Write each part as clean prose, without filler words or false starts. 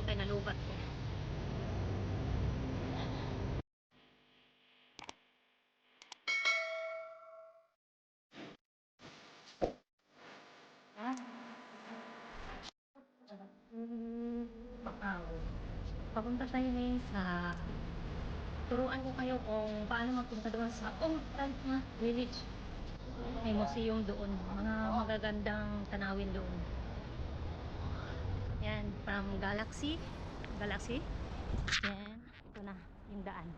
kayo kay nalubat ko. Bakaw. Papunta tayo ngayon sa turuan ko kayo kung paano magpunta doon sa Old Taipa Village. May museum doon, mga magagandang tanawin doon. Yan, from Galaxy. Yan, ito na yung daan.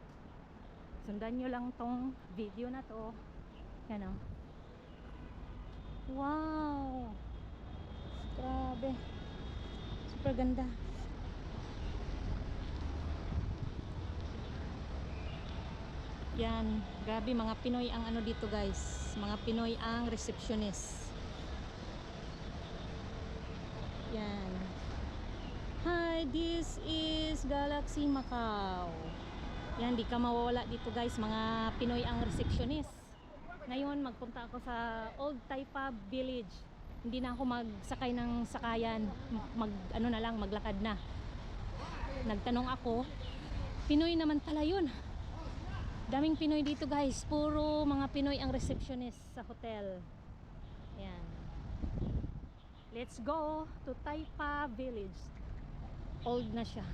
Sundan nyo lang tong video na to. Yan o. Wow! Grabe. Super ganda. Yan, grabe, mga Pinoy ang ano dito guys. Mga Pinoy ang receptionist. Yan. Hi, this is Galaxy Macau. Yan, di ka mawawala dito guys. Mga Pinoy ang receptionist. Ngayon, magpunta ako sa Old Taipa Village. Hindi na ako magsakay ng sakayan. Ano na lang, maglakad na. Nagtanong ako, Pinoy naman pala yun. Daming Pinoy dito guys. Puro mga Pinoy ang receptionist sa hotel. Yan. Let's go to Taipa Village. Old na siya.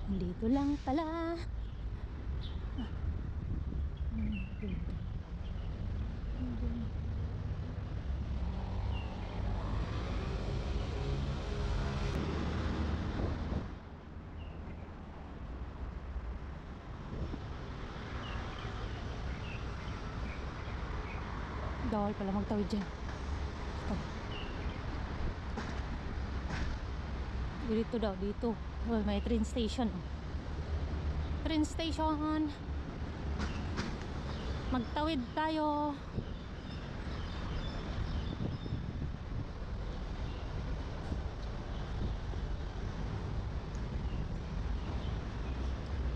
Dito lang pala. Bawal pala magtawid dyan. Dito daw, dito. Oh, may train station. Train station. Magtawid tayo.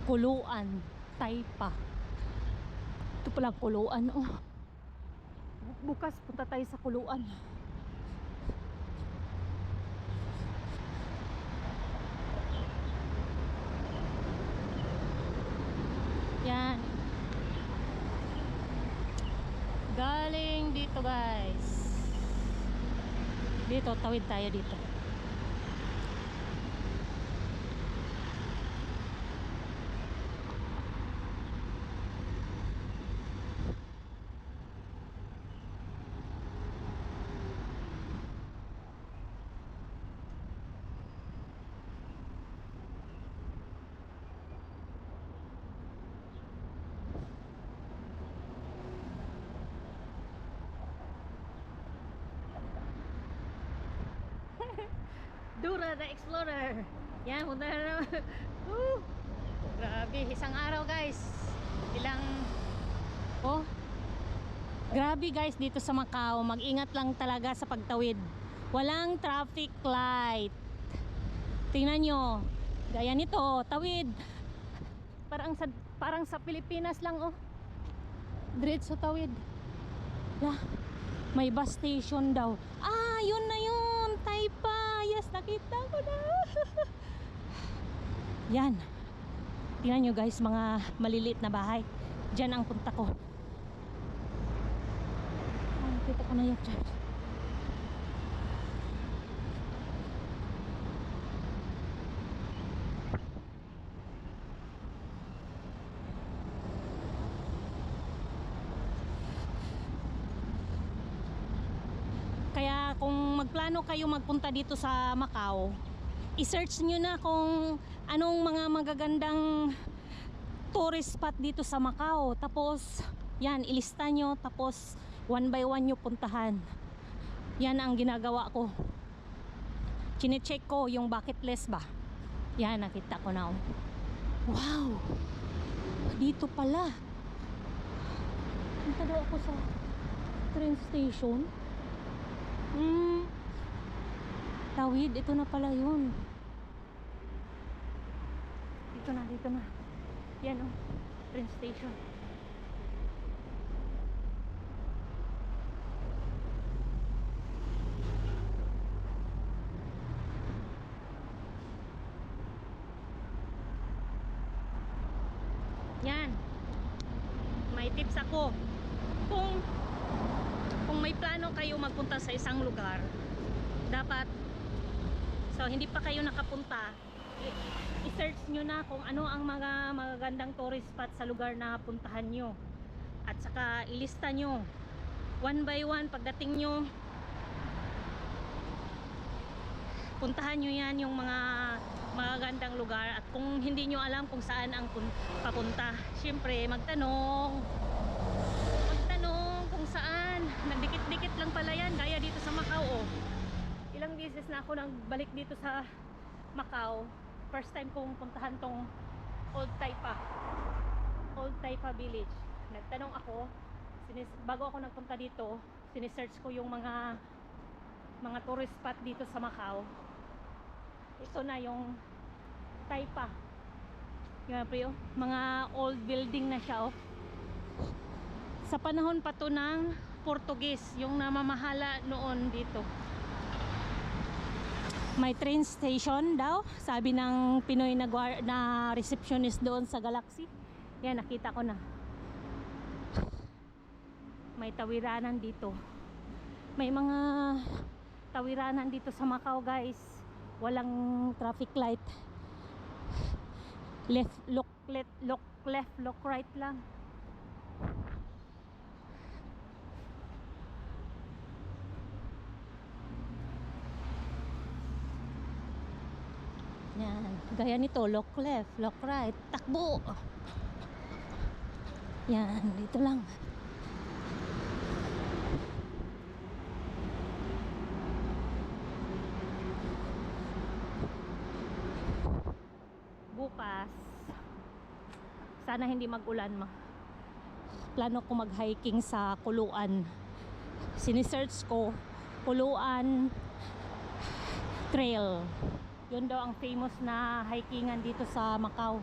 Kuluan, Taipa. Ito pala Kuluan, oh. Bukas punta tayo sa Kuluan. Yan. Galing dito guys. Dito, tawid tayo dito. Dora the Explorer. Yan, punta na naman. Grabe, isang araw guys. Oh, grabe guys, dito sa Macau. Mag-ingat lang talaga sa pagtawid. Walang traffic light. Tingnan nyo. Gaya nito, tawid. Parang sa Pilipinas lang, oh. Diretso tawid. May bus station daw. Ah, yun na yun. Taipa. Yes, nakita ko na. Yan. Tingnan nyo guys, mga maliliit na bahay. Diyan ang punta ko. Nakita ko na yung church. magplano kayo magpunta dito sa Macau, i-search nyo na kung anong mga magagandang tourist spot dito sa Macau. Tapos yan, ilista nyo, tapos one by one nyo puntahan. Yan ang ginagawa ko. Chine-check ko yung bucket list ba. Yan, nakita ko na. Wow, dito pala. Punta daw ako sa train station. Tawid, ito na pala yun. Dito na. Yan oh, train station. Yan. May tips ako. Kung may plano kayo magpunta sa isang lugar, dapat, so hindi pa kayo nakapunta, i-search nyo na kung ano ang mga magagandang tourist spot sa lugar na puntahan nyo. At saka ilista nyo one by one. Pagdating nyo, puntahan nyo yan yung mga magagandang lugar. At kung hindi nyo alam kung saan ang papunta, syempre magtanong kung saan. Nagdikit-dikit lang pala yan, gaya dito sa Macau. Oh, ilang beses na ako nang balik dito sa Macau. First time kong puntahan tong Old Taipa Village. Nagtanong ako, bago ako nagpunta dito, sinesearch ko yung mga tourist spot dito sa Macau. Ito na yung Taipa. Yung mga old building na siya. Oh, sa panahon pa to ng Portuguese, yung namamahala noon dito. May train station daw, sabi ng Pinoy na receptionist doon sa Galaxy. Yan, nakita ko na. May tawiranan dito. May mga tawiranan dito sa Macau, guys. Walang traffic light. Look left, look right lang. Yan, gaya nito, look left, look right, takbo. Yan, dito lang. Bukas, sana hindi mag-ulan. Plano ko mag-hiking sa Kuluan. Sinesearch ko, Kuluan Trail. Yun daw ang famous na hikingan dito sa Macau.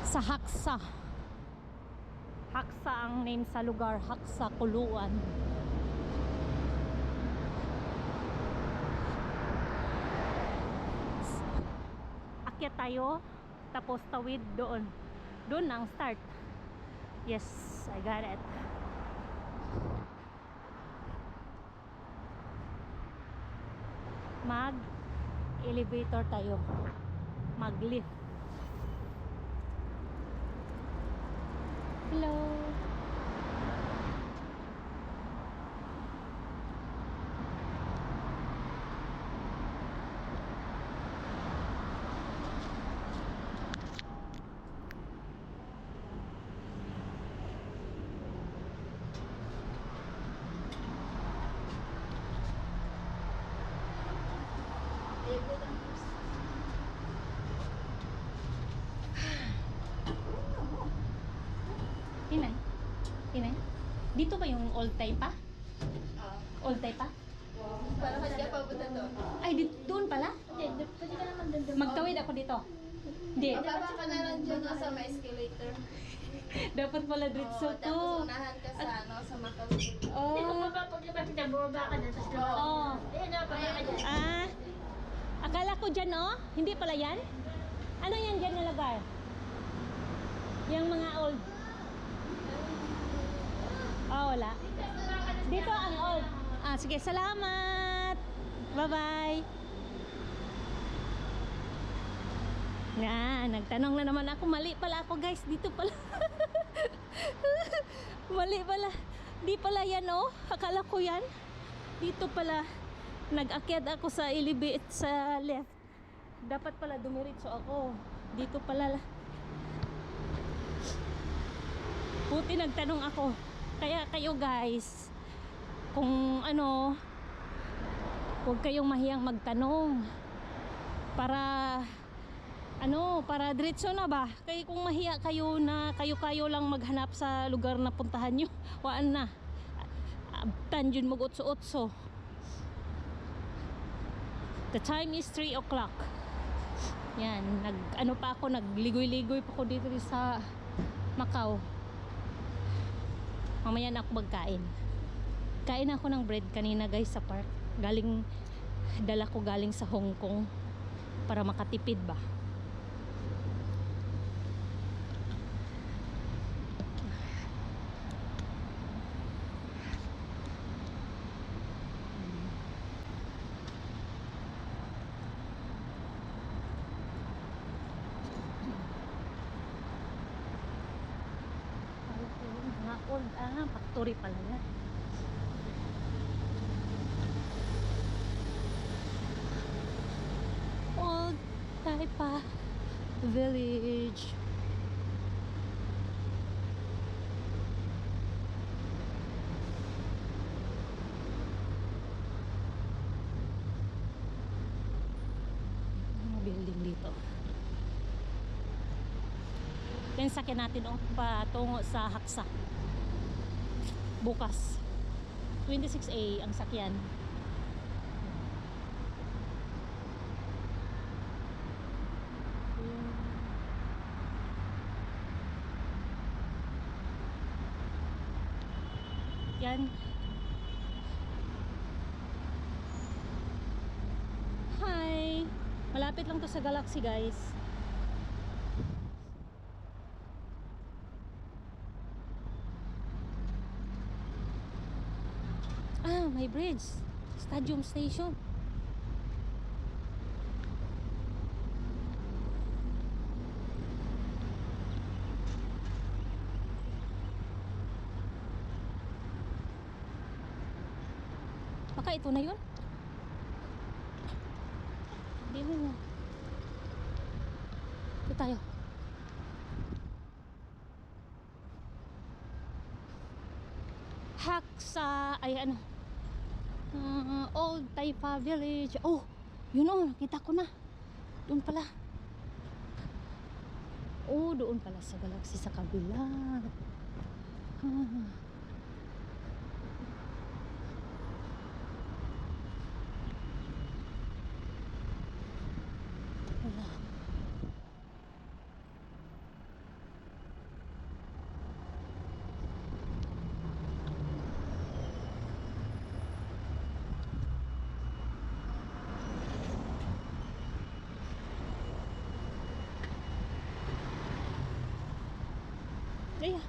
Sa Haksa. Haksa ang name sa lugar, Haksa, Kuluan. Akyat tayo, tapos tawid doon. Doon ang start. Yes, I got it. Mag-elevator tayo. Mag-lift. Hello. Inay. Dito ba yung Old Taipa? Old Taipa? Para kasi pa punta doon. Ay, doon pala? Hindi, pwede ka naman doon. Magtawid ako dito. Hindi. Mababa ka na lang dyan sa may escalator. Dapat pala diretso to. Tapos unahan ka sa sa Macau City. Oh. Hindi, bumaba pag iba kita, bumaba ka na. Tapos Oh. ayun na, pababa ka dyan. Ah. Akala ko dyan, oh. Hindi pala yan? Ano yan dyan na lugar? Yung mga old. Oh, wala. Dito ang old. Ah, sige, salamat. Bye-bye. Yan, nagtanong na naman ako. Mali pala ako guys, dito pala. Mali pala. Di pala yan oh. Akala ko yan. Dito pala. Nag-akyat ako sa ilibit sa left. Dapat pala dumiretso ako. Dito pala. Buti nagtanong ako. Kaya kayo guys, kung ano, huwag kayong mahiyang magtanong. Para para diretso na ba? Kaya kung mahiya kayo na kayo lang maghanap sa lugar na puntahan nyo, waan na. Tanjun mag utso-utso. The time is 3 o'clock. Yan, nagligoy-ligoy pa ako dito sa Macau. Mamaya na ako magkain. Kain ako ng bread kanina guys sa park. Dala ko galing sa Hong Kong para makatipid ba. Factory pala yan. Old Taipa Village. Mga building dito. Yan sakyan natin patungo sa Haksa. Bukas 26A ang sakyan. Yan. Hi. Malapit lang to sa Galaxy guys. May bridge. Stadium Station. Baka ito na yun? Hindi mo. Ito tayo. Haksa. Ay ano. Old Taipa Village. Oh, yun oh, nakita ko na. Doon pala. Oh, doon pala sa Galaxy sa kabila. Wala. Iya.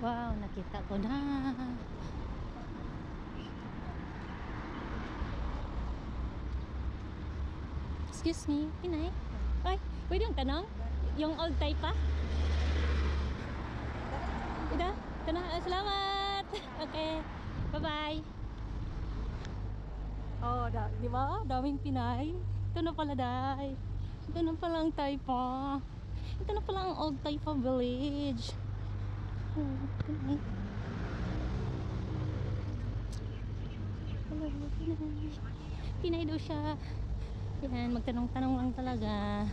Wow, nakita ko na. Excuse me, Pinay. Ay, pwede yung tanong? Yung old Taipa? Ida? Ito na. Salamat! Okay. Bye-bye. Oh, di ba? Daming Pinay. Ito na pala, Day. Ito na pala ang Taipa. Ito na pala ang old Taipa Village. Oh, Pinay. Hello, Pinay. Pinay daw siya. Yan, magtanong-tanong lang talaga.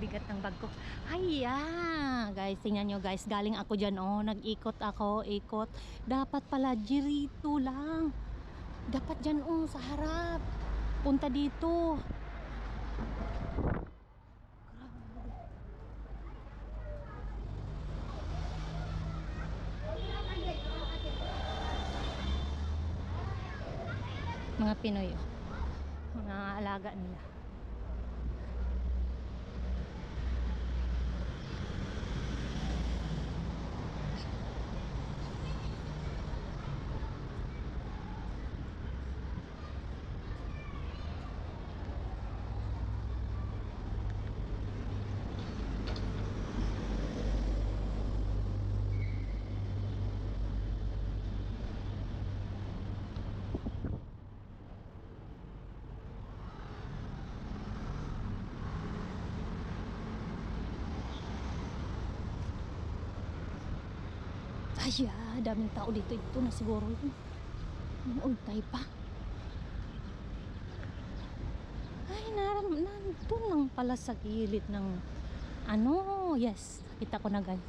bigat ng bag ko. Haya! Guys, tingnan nyo guys. Galing ako dyan, oh. Nag-ikot ako, ikot. Dapat pala, dirito lang. Dapat dyan, oh, sa harap. Punta dito. Mga Pinoy, oh. Mga alaga nila. Ay, daming tao dito. Ito na siguro yun. Ultay pa. Ay, nandun lang pala sa gilid ng ano. Yes, kita ko na guys.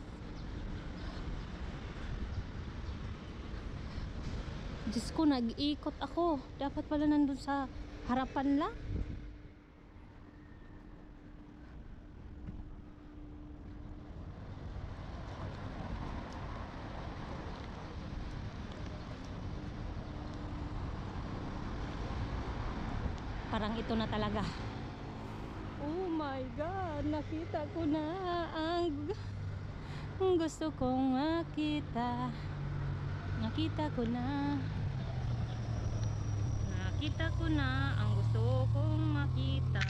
Diyos ko, nag-iikot ako. Dapat pala nandun sa harapan lang. Parang ito na talaga. Oh my God, nakita ko na ang gusto kong makita. Nakita ko na ang gusto kong makita.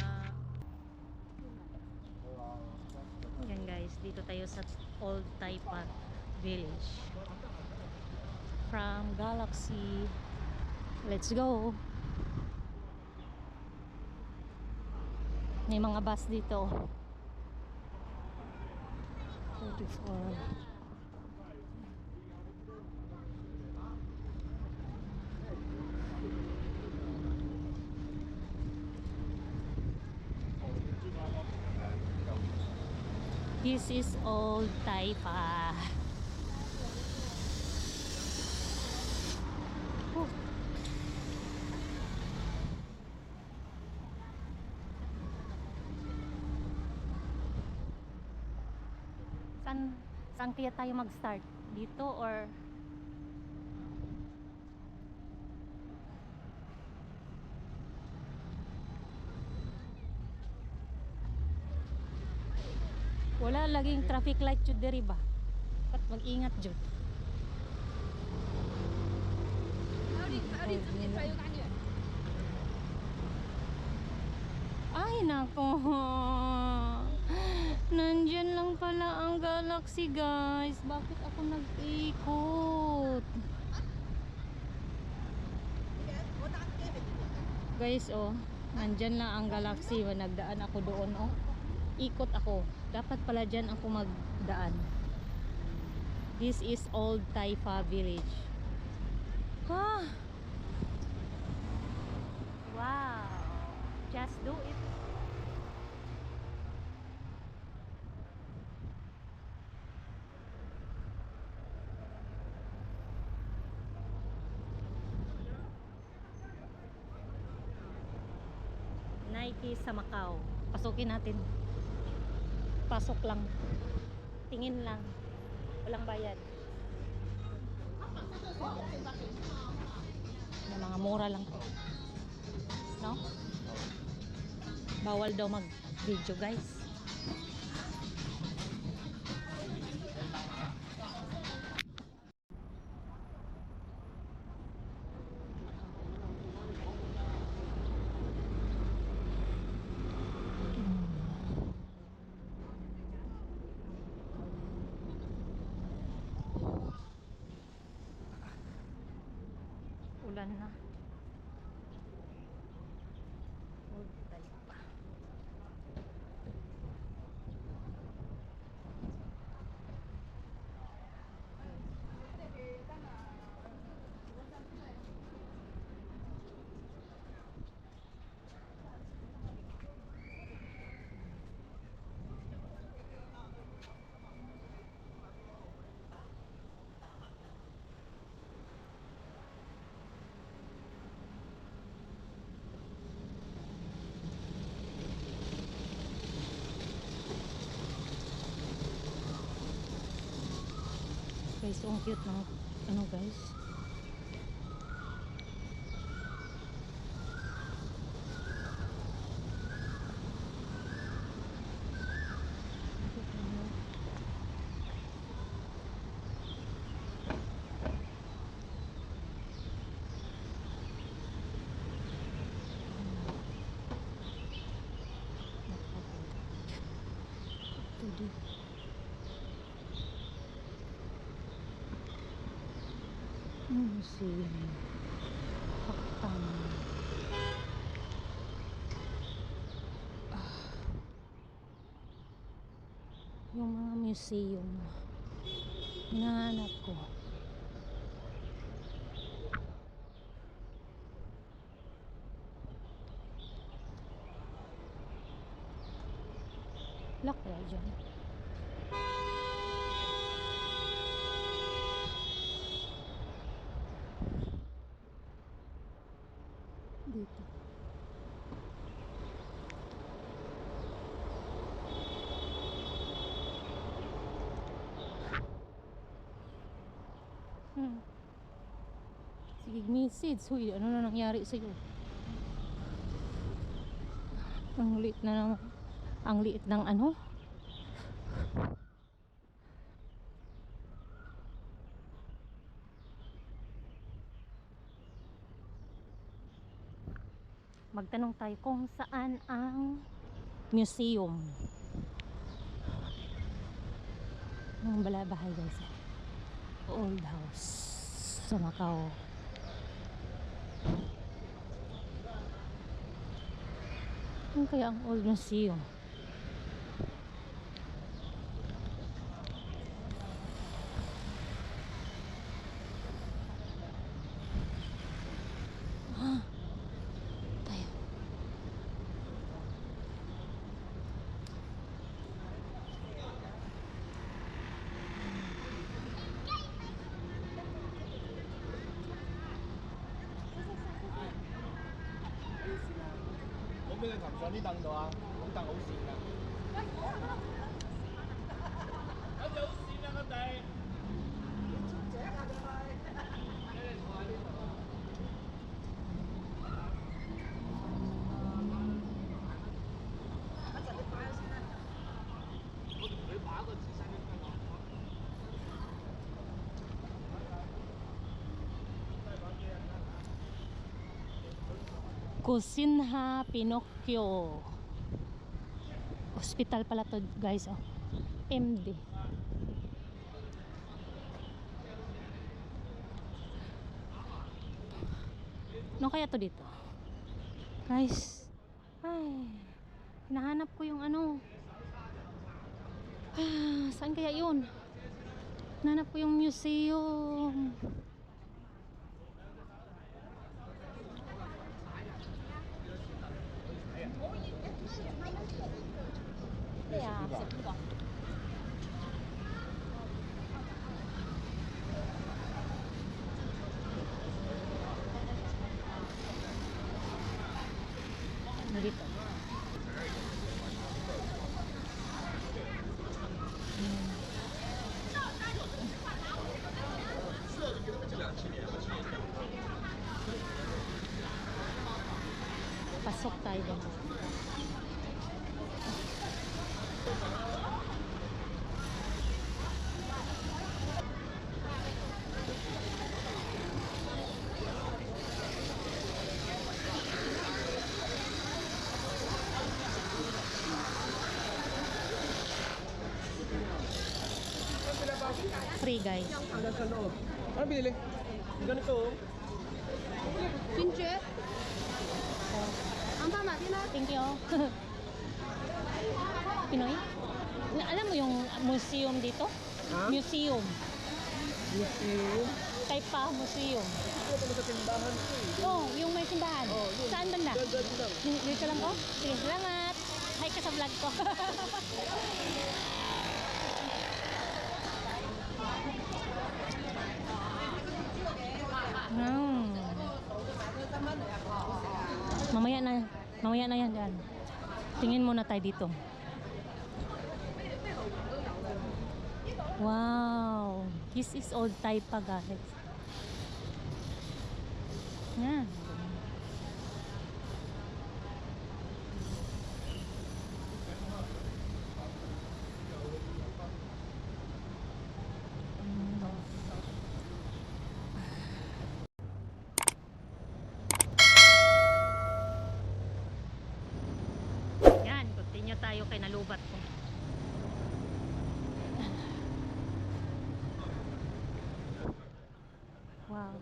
Yan guys, dito tayo sa Old Taipa Village. From Galaxy. Let's go. May mga bus dito. 44. This is Old Taipa. Oh. Saan kaya tayo mag-start? Dito or wala laging traffic light jud diri ba? Dapat mag-ingat jud. Ay nako. Nandyan lang pala ang Galaxy guys. Bakit ako nag-ikot? Guys, oh, nandyan lang ang Galaxy. Nagdaan ako doon, oh. Ikot ako. Dapat pala dyan ako magdaan. This is Old Taipa Village. Ah! Wow! Just do it. Nike sa Macau. Pasukin natin. Pasok lang. Tingin lang. Walang bayad. May mga mura lang to. No? Bawal daw mag-video guys. Ulan na. Old Taipa. guys, ang cute ng ano guys. Museum Haktan. Yung mga museum hinahanap ko. Lock kaya dyan. Dito. Sige, message. Huy, ano na nangyari sa'yo? Ang liit na naman. Ang liit ng ano? Magtanong tayo kung saan ang museum. Ang balabahay guys. Old house sa Macau. Ano kaya ang old museum? Tayo.俾你擒上啲凳度啊！啲凳好跣㗎。有隻好跣啊個地。你擺個姿勢你睇我。Kusinha Pinocchio. Hospital pala to guys, oh. MD. Ano kaya to dito? Guys. Ay. Hinahanap ko yung ano. Saan kaya yun? Hinahanap ko yung museum. Kaya, dito. Pasok tayo dun. Free guys. Hanggang sa loob. Ano binili? Ganito oh. Pinche? Ang tama, Thank you. Pinoy? Alam mo yung museum dito? Ha? Museum. Museum? Taipa Museum. Ito pala sa tindahan ko eh. Oh, yung may simbahan. Oh, yun. Saan banda? Diyan lang. Dito lang ko? Sige, salamat. Hi ka sa vlog ko. Mamaya na yan dyan. Tingin muna tayo dito. Wow. This is old type pa guys. Yan. Yan, continue tayo kay nalubat ko. Wow.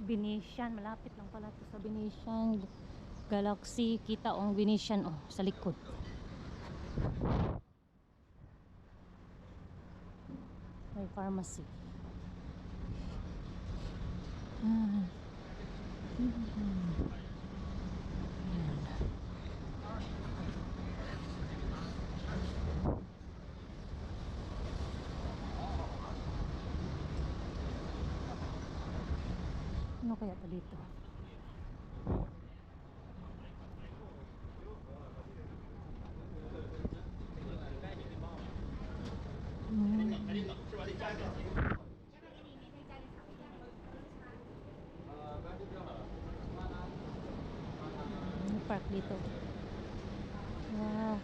Venetian, malapit lang pala to sa Venetian Galaxy. Kita ang Venetian oh sa likod. May pharmacy. Ah. Ano kaya ito dito? Park dito. Wow.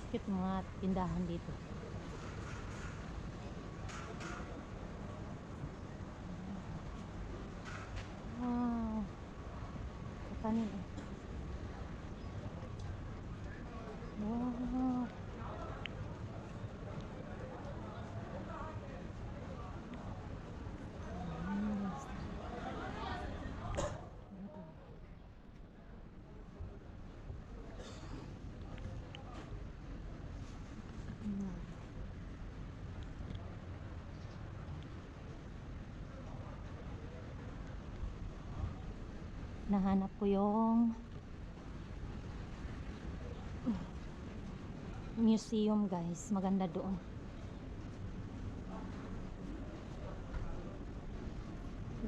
Cute mga tindahan dito. Wow. Kanin eh. Wow. Nahanap ko yung museum guys, maganda doon.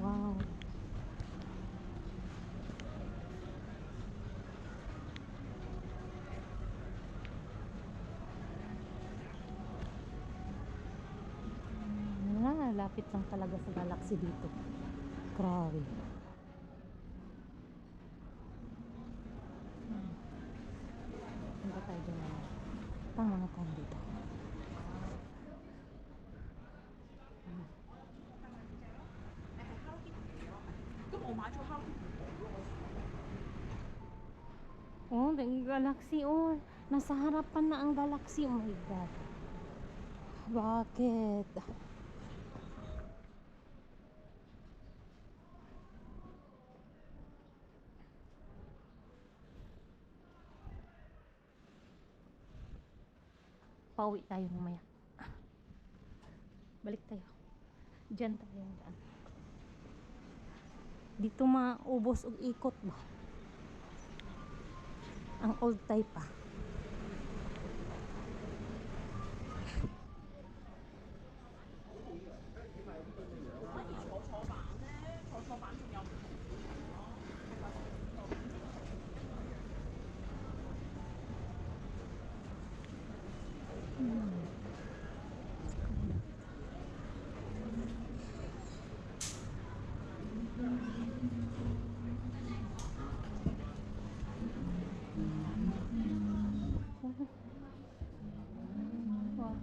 Wow. Lapit lang talaga sa Galaxy dito. Grabe. Hindi tayo dyan. Tama na tayo dito. Oh, yung Galaxy. Oh, nasa harapan na ang Galaxy. Oh my God. Bakit? Pauwi tayo mamaya. Balik tayo. Diyan tayo. Dyan. Dito maubos og ikot ba? Ang old type pa.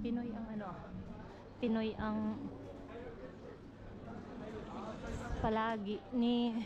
Pinoy ang ano, Pinoy ang palagi ni